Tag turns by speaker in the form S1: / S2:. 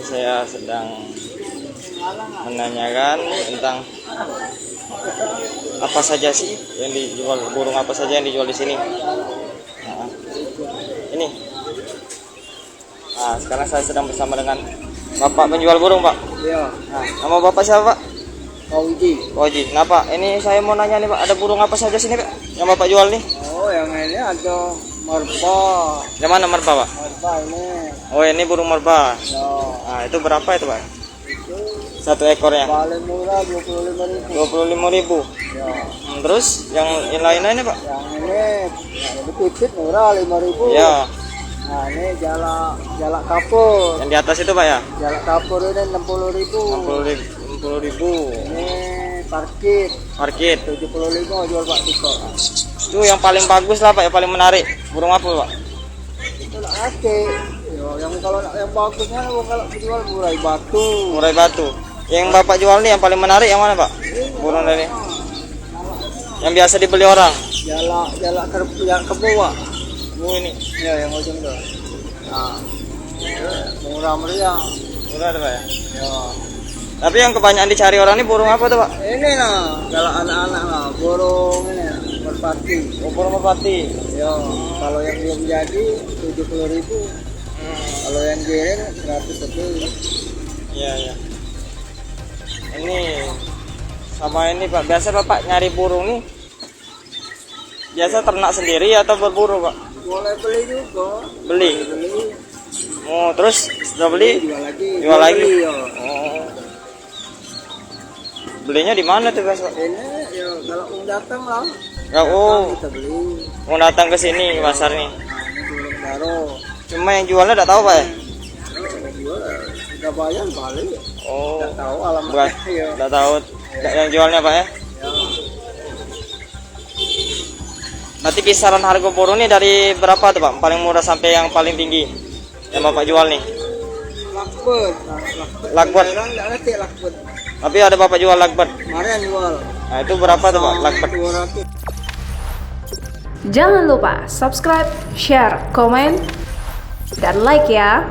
S1: saya sedang menanyakan tentang apa saja sih yang dijual, burung apa saja yang dijual di sini. Nah, ini. Nah, sekarang saya sedang bersama dengan Bapak penjual burung, Pak.
S2: Iya.
S1: Nah, nama Bapak siapa, Pak?
S2: Oji.
S1: Oji. Nah, Pak, ini saya mau nanya nih, Pak, ada burung apa saja sini, Pak, yang Bapak jual nih?
S2: Oh, yang ini ada merba.
S1: Yang mana merba, Pak?
S2: Merba ini.
S1: Oh, ini burung merba.
S2: Ya.
S1: Nah, itu berapa itu, Pak?
S2: Itu
S1: Satu ekornya?
S2: paling murah 25.000.
S1: 25.000.
S2: Ya.
S1: Terus yang lain-lainnya, Pak?
S2: Yang ini lebih pipit murah 5.000.
S1: Ya,
S2: Nah, ini jalak kapur.
S1: yang di atas itu, Pak, ya?
S2: Jalak kapur ini 60.000.
S1: 60.000.
S2: Ini parkit
S1: Market.
S2: 75 jual Pak Tiko.
S1: Itu yang paling bagus lah, Pak, yang paling menarik. Burung apa, Pak?
S2: Itu nak ake. Ya, yang kalau yang bagusnya kalau dijual murai batu.
S1: Murai batu. Yang Bapak jual nih yang paling menarik yang mana, Pak? Burung dari yang biasa dibeli orang.
S2: Jalak kebo Pak.
S1: Oh, ini.
S2: Ya, yang ujung tuh. Nah, murah meriah.
S1: Murah tuh, Pak, ya?
S2: Ya.
S1: Tapi yang kebanyakan dicari orang ini burung apa tuh, Pak?
S2: Ini nah, kalau anak-anak lah, burung ini merpati.
S1: Oh, burung merpati.
S2: Ya, kalau yang belum jadi 70.000. Kalau yang giring 100 lebih.
S1: Iya, iya. Ini sama ini, Pak. Biasa Bapak nyari burung nih. Biasa ternak sendiri atau berburu, Pak?
S2: Boleh beli juga.
S1: Beli.
S2: Beli.
S1: Oh, terus sudah beli?
S2: Jual lagi.
S1: Jual lagi.
S2: Beli, ya.
S1: Oh. Belinya di mana tuh, Pak?
S2: Ini ya kalau mau datang lah.
S1: Ya, oh,
S2: Kita beli.
S1: mau datang ke sini ke pasar nih.
S2: Nah, ini burung daro.
S1: Cuma yang jualnya enggak tahu, Pak, ya?
S2: Jual udah bayar balik.
S1: Oh,
S2: Enggak tahu alamatnya.
S1: bukan.
S2: Ya.
S1: Enggak tahu yang jualnya, Pak, ya?
S2: Ya.
S1: Nanti kisaran harga burung ini dari berapa tuh, Pak? Paling murah sampai yang paling tinggi yang Bapak jual nih?
S2: Lakbet.
S1: Lakbet.
S2: Enggak ngerti lakbet.
S1: Tapi ada Bapak jual lakbet.
S2: Kemarin jual.
S1: Nah, itu berapa tuh, Pak? Lakbet.
S2: 200.
S3: Jangan lupa subscribe, share, komen, dan like ya.